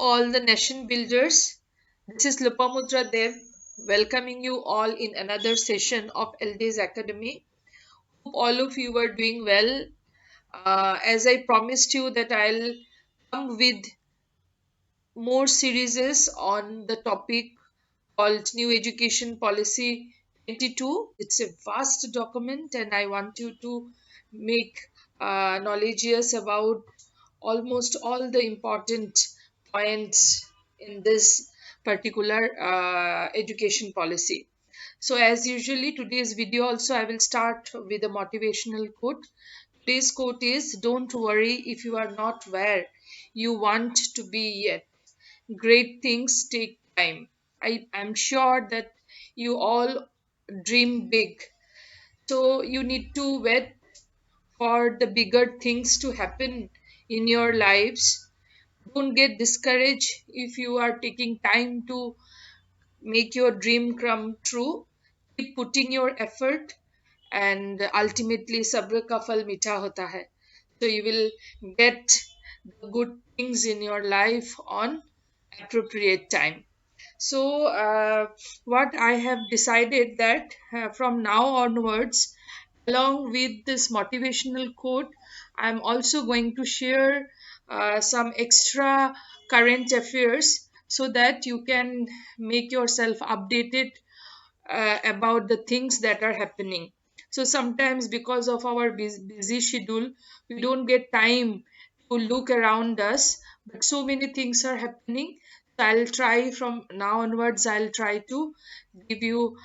all the nation builders. This is Lopamudra Dev welcoming you all in another session of LD's Academy. Hope all of you are doing well. As I promised you that I'll come with more series on the topic called New Education Policy 22. It's a vast document and I want you to make knowledgeous about almost all the important points in this particular education policy. So as usually today's video also I will start with a motivational quote. Today's quote is, don't worry if you are not where you want to be yet. Great things take time. I am sure that you all dream big. So you need to wait for the bigger things to happen in your lives. Don't get discouraged if you are taking time to make your dream come true. Keep putting your effort and ultimately sabr ka phal meetha hota hai. So you will get the good things in your life on appropriate time. So, what I have decided that from now onwards, along with this motivational quote, I'm also going to share some extra current affairs so that you can make yourself updated about the things that are happening. So sometimes because of our busy schedule, we don't get time to look around us, but so many things are happening. So I'll try from now onwards, I'll try to give you,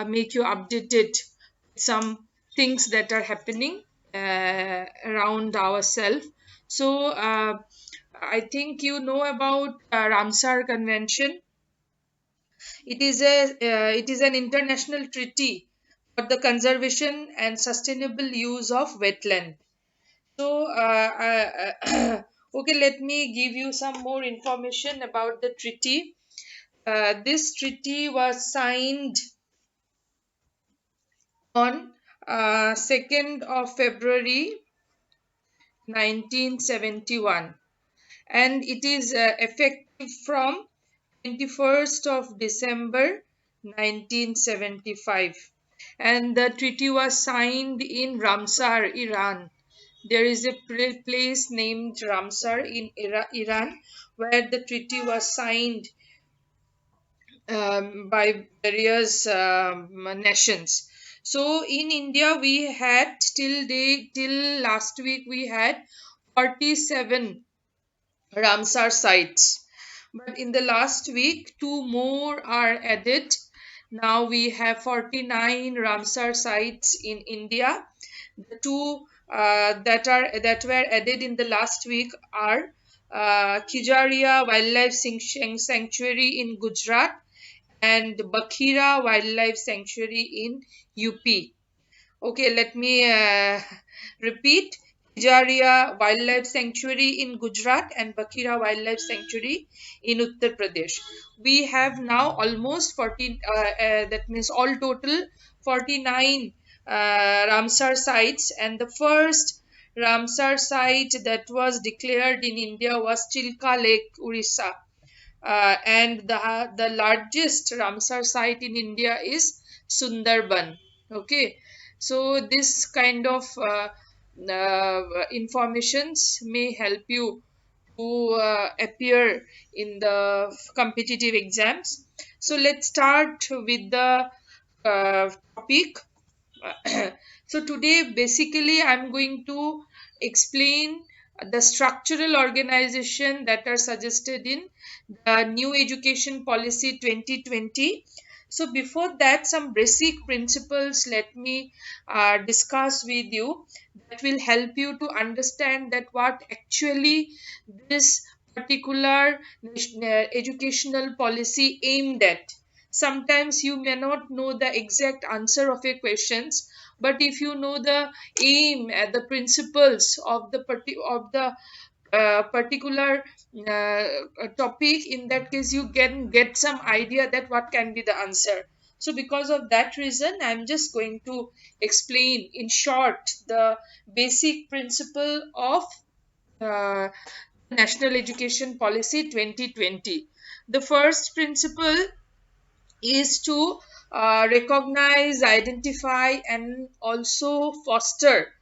make you updated with some things that are happening around ourselves. So I think you know about Ramsar Convention. It is an international treaty for the conservation and sustainable use of wetland. So, okay, let me give you some more information about the treaty. This treaty was signed on 2nd of February 1971 and it is effective from 21st of December 1975, and the treaty was signed in Ramsar, Iran. There is a place named Ramsar in Iran where the treaty was signed by various nations. So in India we had till last week we had 47 Ramsar sites. But in the last week, two more are added. Now we have 49 Ramsar sites in India. The two that were added in the last week are Kijaria Wildlife Sanctuary in Gujarat and Bakhira Wildlife Sanctuary in UP. Okay, let me repeat. Jaria Wildlife Sanctuary in Gujarat and Bakhira Wildlife Sanctuary in Uttar Pradesh. We have now almost 14, that means all total 49 Ramsar sites, and the first Ramsar site that was declared in India was Chilka Lake, Orissa. And the largest Ramsar site in India is Sundarban. Okay, so this kind of informations may help you to appear in the competitive exams. So let's start with the topic. So today basically I'm going to explain the structural organization that are suggested in the new education policy 2020. So before that, some basic principles let me discuss with you that will help you to understand that what actually this particular educational policy aimed at. Sometimes you may not know the exact answer of a questions, but if you know the aim and the principles of the particular topic, in that case you can get some idea that what can be the answer. So because of that reason I'm just going to explain in short the basic principle of uh, National Education Policy 2020. The first principle is to recognize, identify, and also foster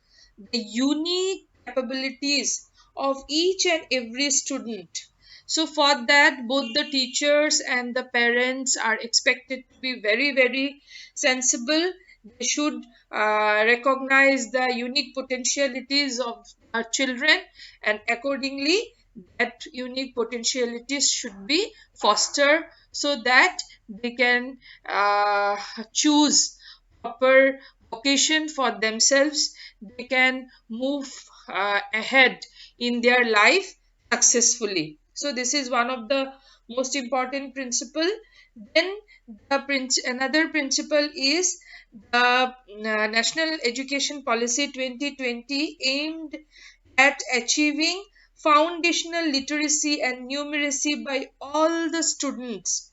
the unique capabilities of each and every student. So, for that, both the teachers and the parents are expected to be very, very sensible. They should recognize the unique potentialities of our children, and accordingly, that unique potentialities should be fostered so that they can choose proper vocation for themselves. They can move ahead in their life successfully. So this is one of the most important principle. Then another principle is the National Education Policy 2020 aimed at achieving foundational literacy and numeracy by all the students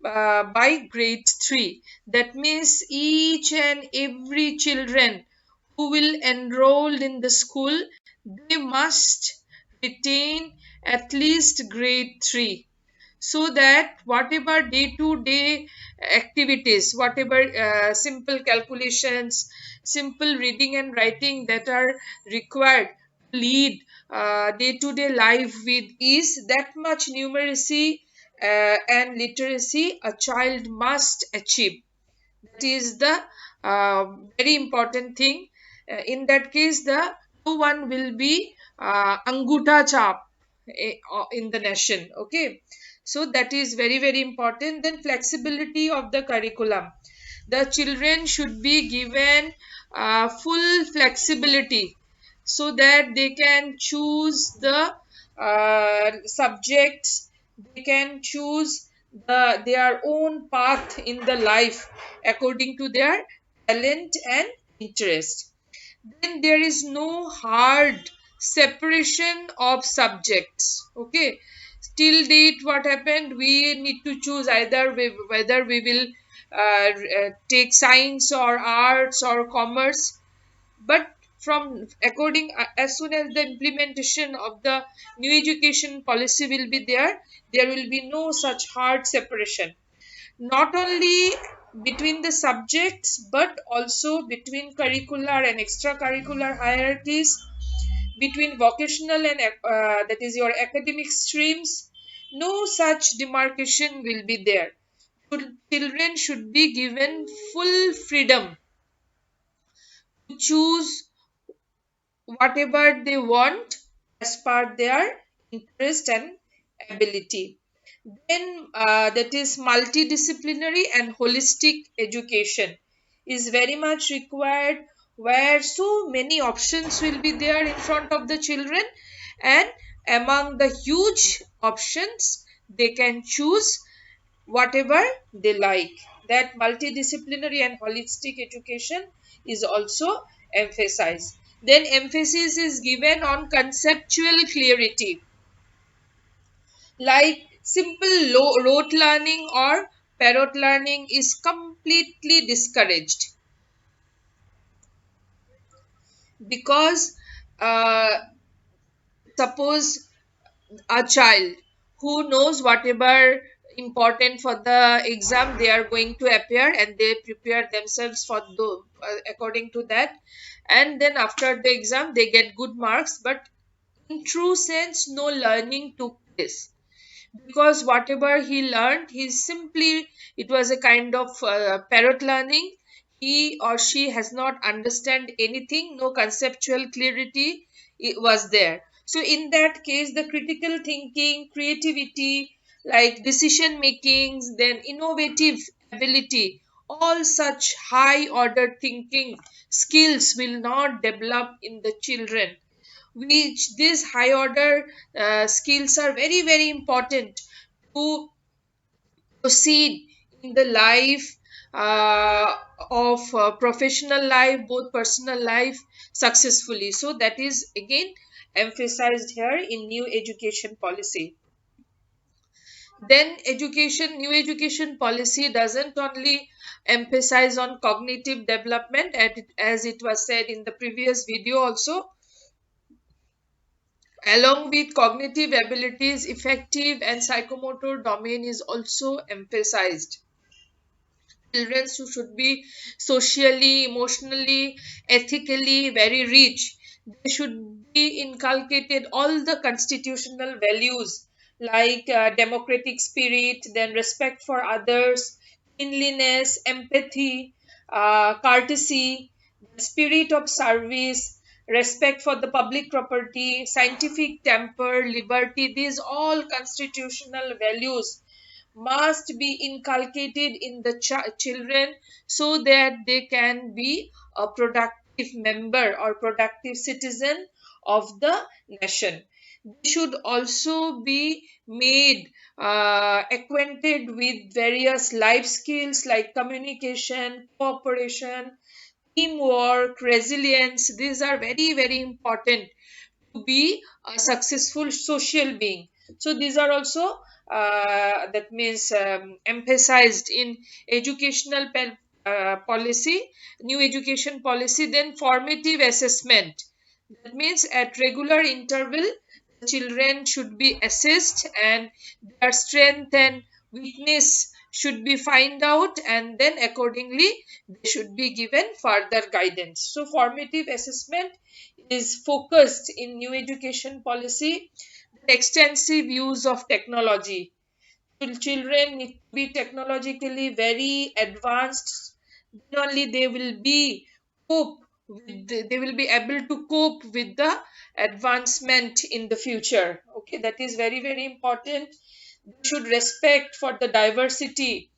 by grade 3. That means each and every children who will enroll in the school, they must retain at least grade 3, so that whatever day to day activities, whatever simple calculations, simple reading and writing that are required to lead day to day life with ease, that much numeracy and literacy a child must achieve. That is the very important thing. In that case, the no one will be anguta chap in the nation. Okay, so that is very very important. Then flexibility of the curriculum. The children should be given full flexibility so that they can choose the subjects, they can choose their own path in the life according to their talent and interest. Then there is no hard separation of subjects. Okay, till date what happened, we need to choose either whether we will take science or arts or commerce. But from according as soon as the implementation of the new education policy will be there, there will be no such hard separation, not only between the subjects but also between curricular and extracurricular hierarchies, between vocational and that is your academic streams. No such demarcation will be there. Children should be given full freedom to choose whatever they want as per their interest and ability. Then that is multidisciplinary and holistic education is very much required, where so many options will be there in front of the children, and among the huge options they can choose whatever they like. That multidisciplinary and holistic education is also emphasized. Then emphasis is given on conceptual clarity, like simple rote learning or parrot learning is completely discouraged, because uh, suppose a child who knows whatever important for the exam they are going to appear, and they prepare themselves for according to that, and then after the exam they get good marks, but in true sense no learning took place, because whatever he learned, he simply, it was a kind of parrot learning. He or she has not understand anything, no conceptual clarity it was there. So in that case, the critical thinking, creativity, like decision makings, then innovative ability, all such high order thinking skills will not develop in the children, which these high order skills are very very important to proceed in the life of professional life, both personal life, successfully. So that is again emphasized here in new education policy. Then new education policy doesn't only emphasize on cognitive development, as it was said in the previous video also, Along with cognitive abilities, effective and psychomotor domain is also emphasized. Children who should be socially, emotionally, ethically very rich. They should be inculcated all the constitutional values like democratic spirit, then respect for others, cleanliness, empathy, courtesy, spirit of service, respect for the public property, scientific temper, liberty. These all constitutional values must be inculcated in the children so that they can be a productive member or productive citizen of the nation. They should also be made acquainted with various life skills like communication, cooperation, teamwork, resilience. These are very, very important to be a successful social being. So these are also that means emphasized in educational policy, new education policy. Then formative assessment, that means at regular interval the children should be assessed and their strength and weakness should be find out, and then accordingly they should be given further guidance. So formative assessment is focused in new education policy. Extensive use of technology. Children need to be technologically very advanced, then only they will be cope they will be able to cope with the advancement in the future. Okay, that is very, very important. They should respect for the diversity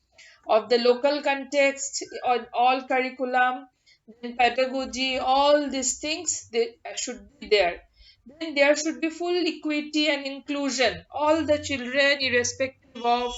of the local context on all curriculum, then pedagogy, all these things they should be there. Then there should be full equity and inclusion. All the children, irrespective of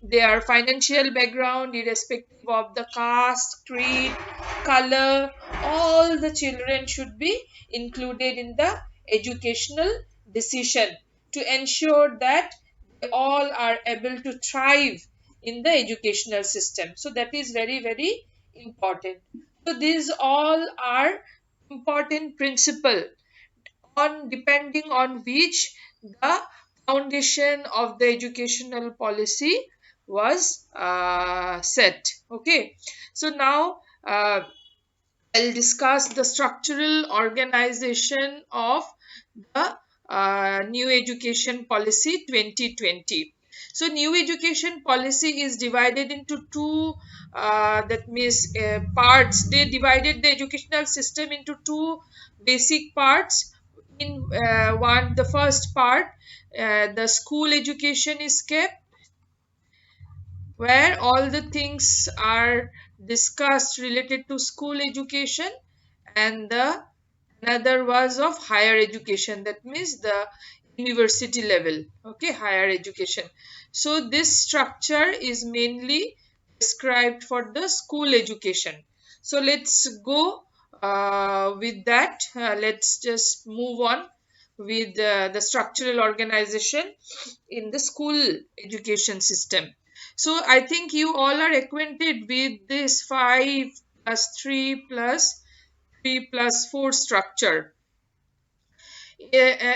their financial background, irrespective of the caste, creed, color, all the children should be included in the educational decision to ensure that they all are able to thrive in the educational system. So that is very, very important. So these all are important principle on depending on which the foundation of the educational policy was set. Okay, so now I'll discuss the structural organization of the new education policy 2020. So new education policy is divided into two that means parts. They divided the educational system into two basic parts. In one, the first part, the school education is kept, where all the things are discussed related to school education, and the another was of higher education, that means the university level. Okay, higher education. So this structure is mainly described for the school education. So let's go with that. Let's just move on with the structural organization in the school education system. So I think you all are acquainted with this 5 plus 3 plus 3 plus 4 structure.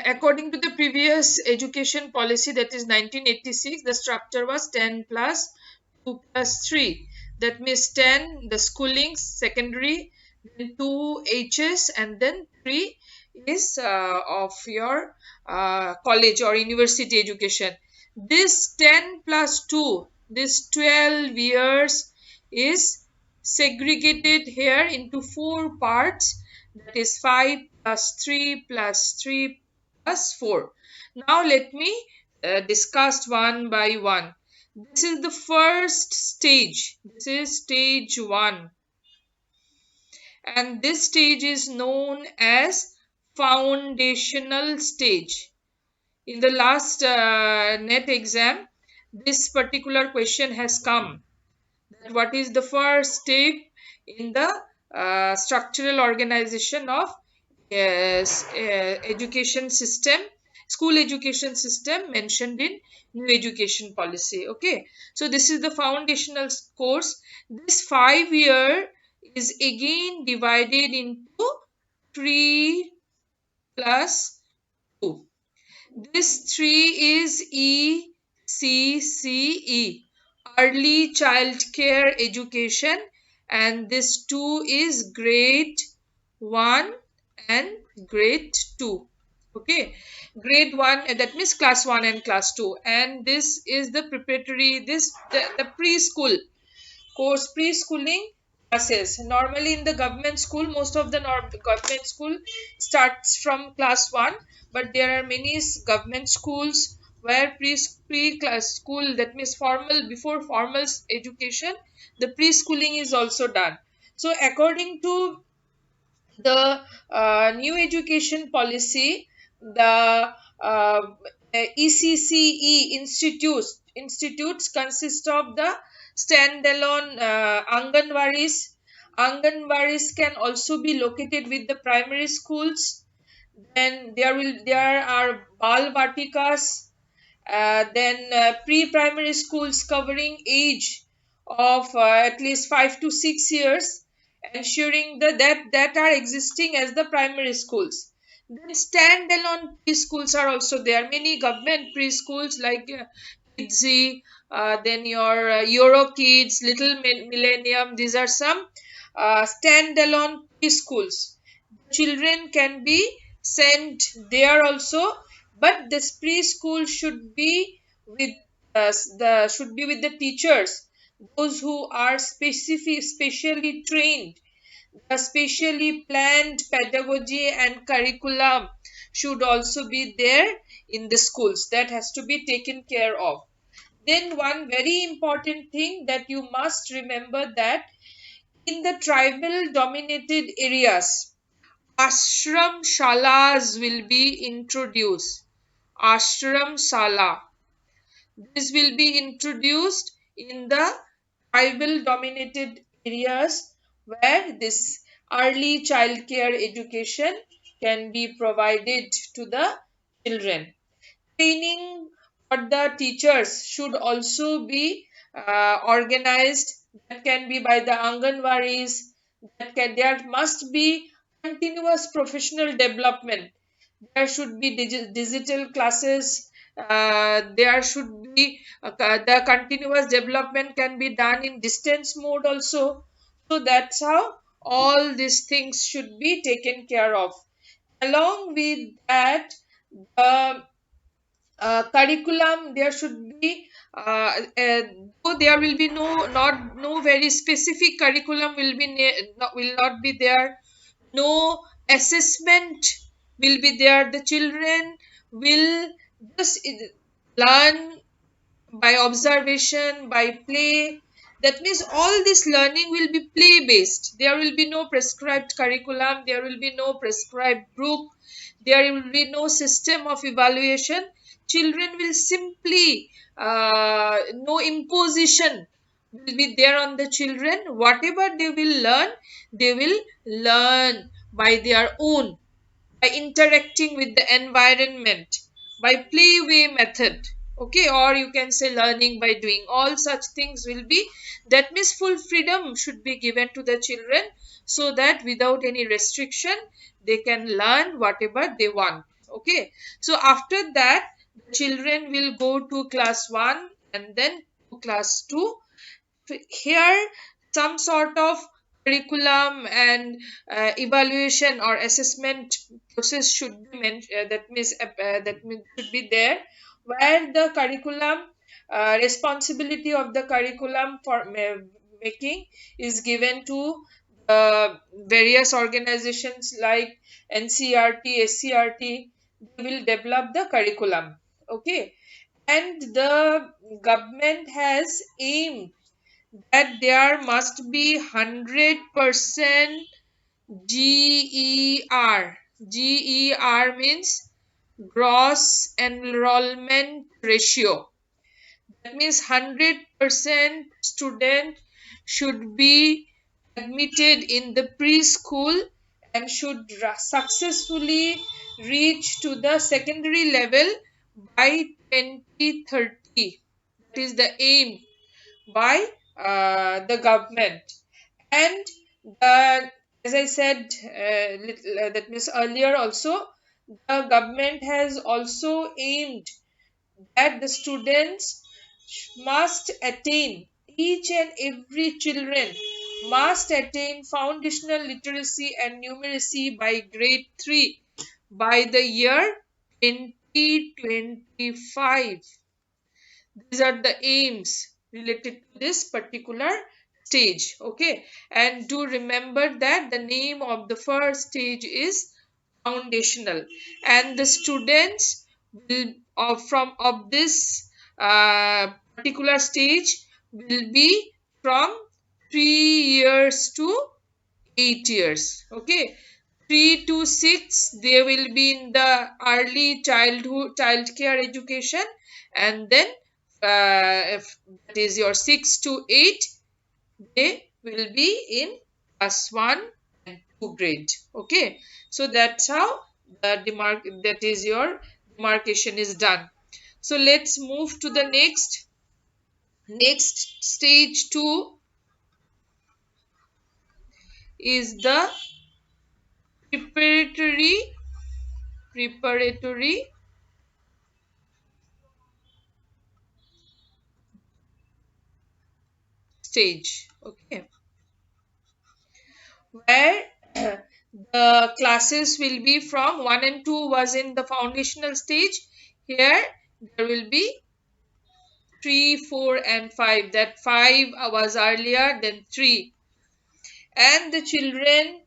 According to the previous education policy, that is 1986, the structure was 10 plus 2 plus 3. That means 10 the schooling secondary, then 2 hs, and then 3 is of your college or university education. This 10 plus 2, this 12 years is segregated here into 4 parts, that is 5 plus 3 plus 3 plus 4. Now let me discuss one by one. This is the first stage. This is stage 1. And this stage is known as foundational stage. In the last net exam, this particular question has come. That what is the first step in the structural organization of education system, school education system mentioned in new education policy. Okay, so this is the foundational course. This 5 year is again divided into 3 plus 2. This 3 is ECCE, Early Child Care Education, and this 2 is grade 1 and grade 2. Okay, grade 1, that means class 1 and class 2, and this is the preparatory, the preschool course, preschooling classes. Normally in the government school, most of the government school starts from class 1, but there are many government schools where pre class school, that means formal, before formal education, the preschooling is also done. So according to the new education policy, the ECCE institutes consist of the standalone Anganwaris. Anganwaris can also be located with the primary schools. Then there are Bal Vatikas, then pre-primary schools covering age of at least 5 to 6 years, ensuring that are existing as the primary schools. Then standalone preschools are also there. Many government preschools like Kidsy, then your Euro Kids, Little Millennium. These are some standalone preschools. Children can be sent there also, but this preschool should be with the teachers, those who are specially trained. The specially planned pedagogy and curriculum should also be there in the schools. That has to be taken care of. Then one very important thing that you must remember, that in the tribal dominated areas, ashram shalas will be introduced. Ashram shala. This will be introduced in the tribal dominated areas where this early child care education can be provided to the children. Training for the teachers should also be organized. That can be by the Anganwaris. There must be continuous professional development. There should be digital classes. There should be the continuous development can be done in distance mode also. So that's how all these things should be taken care of. Along with that, the curriculum, there should be though there will be no very specific curriculum will be will not be there. No assessment will be there. The children will just learn by observation, by play. That means all this learning will be play based. There will be no prescribed curriculum, there will be no prescribed book, there will be no system of evaluation. Children will simply, no imposition will be there on the children. Whatever they will learn by their own, by interacting with the environment, by playway method. Okay, or you can say learning by doing. All such things will be, that means full freedom should be given to the children, so that without any restriction they can learn whatever they want. Okay, so after that the children will go to class 1 and then to class 2. Here some sort of curriculum and evaluation or assessment process should be that means should be there, where the curriculum, responsibility of the curriculum for making is given to various organizations like NCRT, SCRT. They will develop the curriculum. Okay, and the government has aimed that there must be 100% GER. GER means gross enrollment ratio. That means 100% student should be admitted in the preschool and should successfully reach to the secondary level by 2030. That is the aim by the government. And as I said, that means earlier also, the government has also aimed that the students must attain, each and every children must attain foundational literacy and numeracy by grade 3 by the year 2025. These are the aims related to this particular stage. Okay, and do remember that the name of the first stage is foundational, and the students will of this particular stage will be from 3 years to 8 years. Okay, 3 to 6 they will be in the early childhood child care education, and then if that is your 6 to 8, they will be in class 1 and 2 grade. Okay, so that's how the that is your demarcation is done. So let's move to the next stage 2 is the preparatory preparatory stage. Okay, where the classes will be from 1 and 2 was in the foundational stage. Here there will be 3, 4 and 5. That 5 was earlier than 3. And the children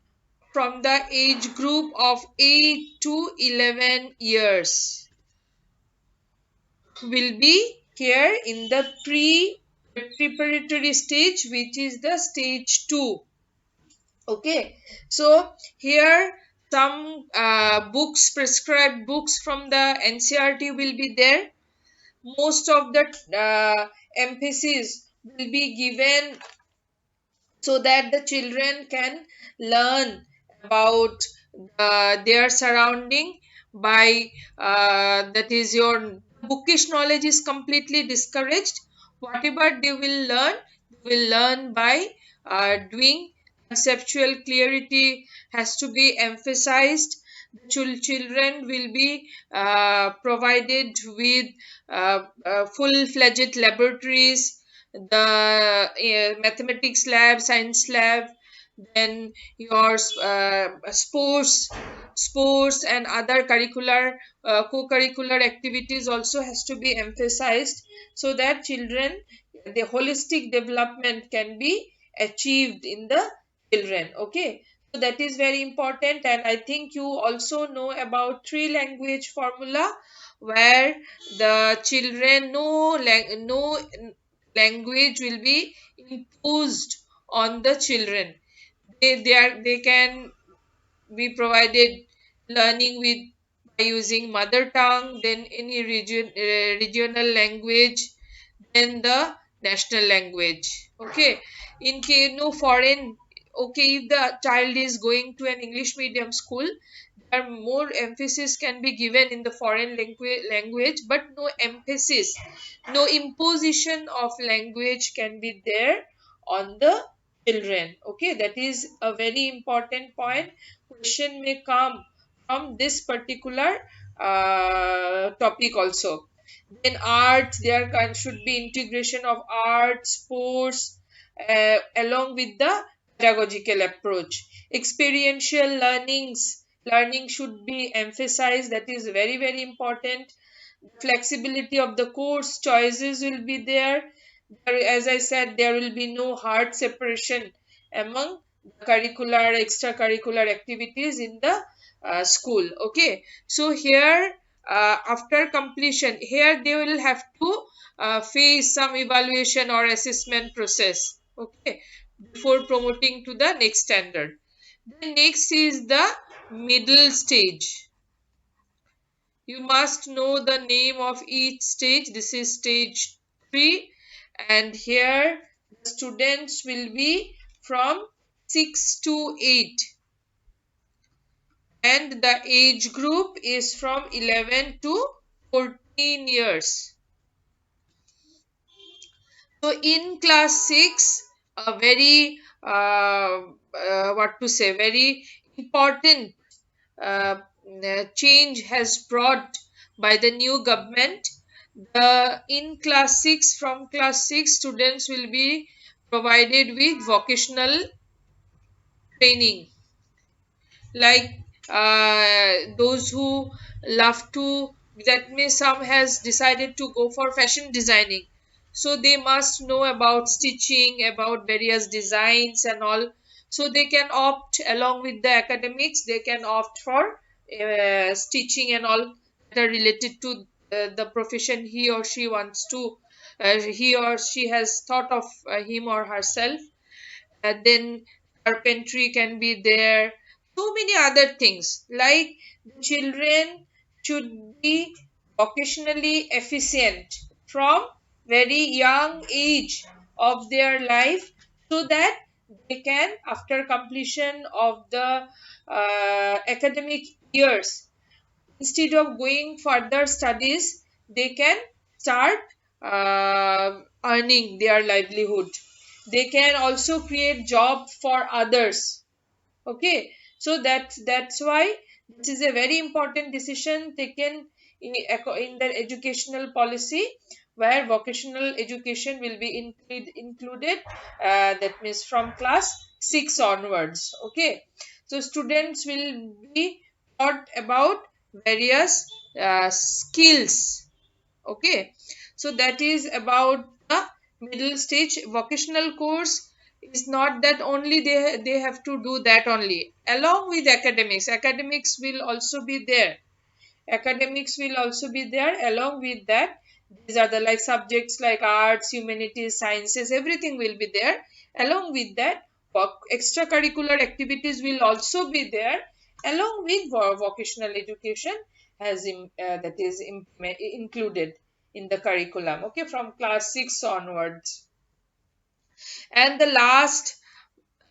from the age group of 8 to 11 years will be here in the preparatory stage, which is the stage 2. Okay, so here some books, prescribed books from the NCRT will be there. Most of the emphasis will be given so that the children can learn about their surrounding by that is your bookish knowledge is completely discouraged. Whatever they will learn by doing. Conceptual clarity has to be emphasized. The children will be provided with full-fledged laboratories, the mathematics lab, science lab, then your sports and other curricular co-curricular activities also has to be emphasized, so that children, the holistic development can be achieved in the children. Okay, so that is very important, and I think you also know about three language formula, where the children no language will be imposed on the children. They can be provided learning with by using mother tongue, then any regional language, then the national language. Okay, in case no foreign. Okay, if the child is going to an English medium school, there more emphasis can be given in the foreign language, but no emphasis, no imposition of language can be there on the children. Okay, that is a very important point. Question may come from this particular topic also. Then arts, there should be integration of art, sports, along with the pedagogical approach. Experiential learning should be emphasized. That is very very important. Flexibility of the course choices will be there. As I said, there will be no hard separation among curricular, extracurricular activities in the school. Okay, so here after completion, here they will have to face some evaluation or assessment process. Okay, before promoting to the next standard. Then next is the middle stage. You must know the name of each stage. This is stage 3, and here the students will be from 6 to 8, and the age group is from 11 to 14 years. So in class 6, a very what to say, very important change has brought by the new government. The in class 6 from class 6 students will be provided with vocational training, like those who love to, that means some has decided to go for fashion designing, so they must know about stitching, about various designs and all, so they can opt along with the academics, they can opt for stitching and all that are related to the profession he or she wants to, he or she has thought of him or herself. Then carpentry can be there, so many other things, like the children should be vocationally efficient from very young age of their life, so that they can, after completion of the academic years, instead of going further studies, they can start earning their livelihood, they can also create job for others. Okay, so that's why this is a very important decision taken in the educational policy, where vocational education will be included, that means from class 6 onwards. Okay, so students will be taught about various skills. Okay, so that is about the middle stage vocational course. Is not that only they have to do that only, along with academics, academics will also be there, academics will also be there along with that. These are the like subjects like arts, humanities, sciences, everything will be there. Along with that, extracurricular activities will also be there, along with vocational education has that is included in the curriculum, okay, from class 6 onwards. And the last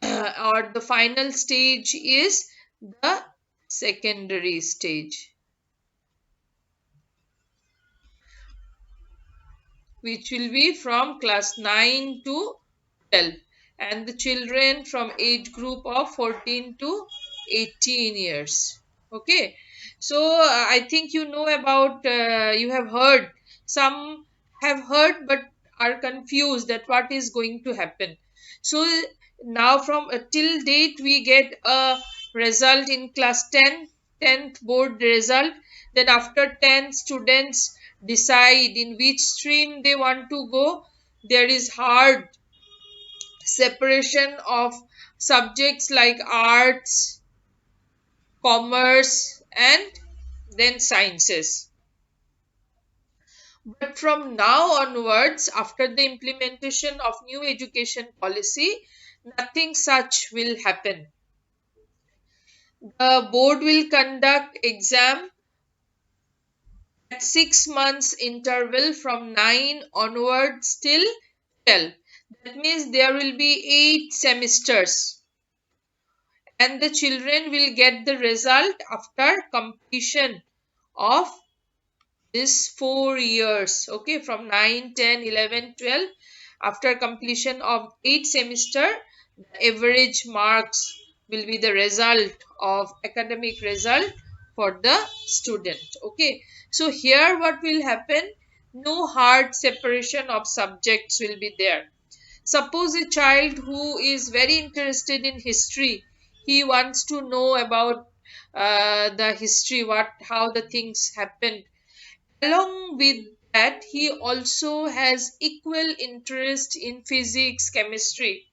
or the final stage is the secondary stage, which will be from class 9 to 12, and the children from age group of 14 to 18 years. Okay, so I think you know about, you have heard, some have heard but are confused that what is going to happen. So now from till date we get a result in class 10, 10th board result. Then after 10, students decide in which stream they want to go. There is hard separation of subjects like arts, commerce, and then sciences. But from now onwards, after the implementation of new education policy, nothing such will happen. The board will conduct exam at 6 months interval from 9 onwards till 12. That means there will be 8 semesters, and the children will get the result after completion of this 4 years. Okay, from 9, 10, 11, 12, after completion of 8 semester, the average marks will be the result of academic result for the student. Okay, so here what will happen, no hard separation of subjects will be there. Suppose a child who is very interested in history, he wants to know about the history, what, how the things happened. Along with that, he also has equal interest in physics, chemistry.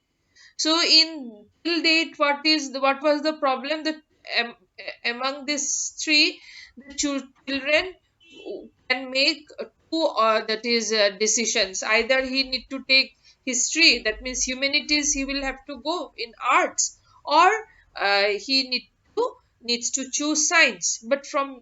So in till date, what was the problem that um, among these three, the children can make two, that is decisions. Either he need to take history, that means humanities, he will have to go in arts, or he needs to choose science. But from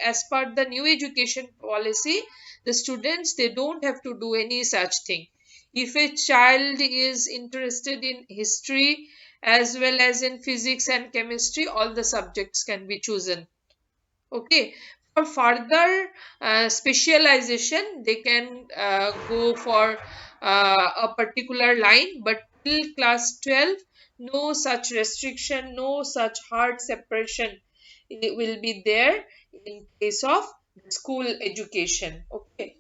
as per the new education policy, the students, they don't have to do any such thing. If a child is interested in history as well as in physics and chemistry, all the subjects can be chosen. Okay, for further specialization, they can go for a particular line, but till class 12, no such restriction, no such hard separation it will be there in case of school education. Okay,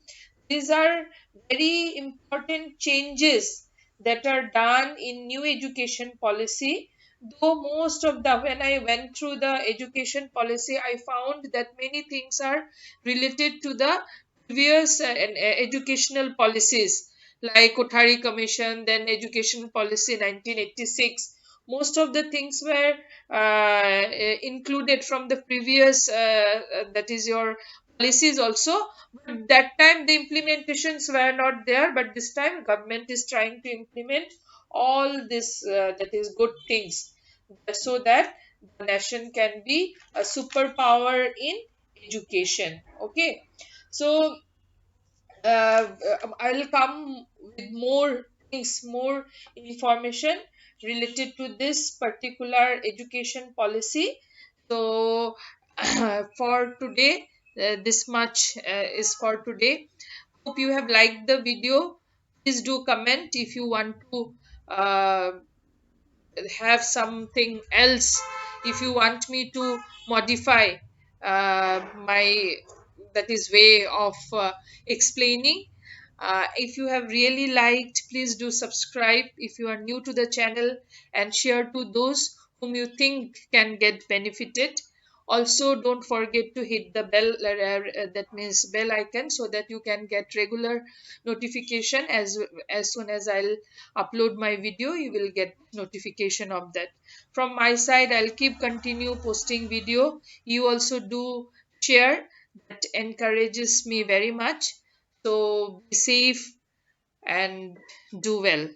these are very important changes that are done in new education policy. Though most of the, when I went through the education policy, I found that many things are related to the previous educational policies, like Kothari Commission, then Education Policy 1986. Most of the things were included from the previous, that is your policies also, but that time the implementations were not there, but this time government is trying to implement all this, that is good things, so that the nation can be a superpower in education. Okay, so I'll come with more things, more information related to this particular education policy. So, for today, this much is for today. Hope you have liked the video. Please do comment if you want to uh, have something else, if you want me to modify my, that is, way of explaining. If you have really liked, please do subscribe if you are new to the channel, and share to those whom you think can get benefited. Also, don't forget to hit the bell, that means bell icon, so that you can get regular notification. As soon as I'll upload my video, you will get notification of that. From my side, I'll keep continue posting video. You also do share, that encourages me very much. So be safe and do well.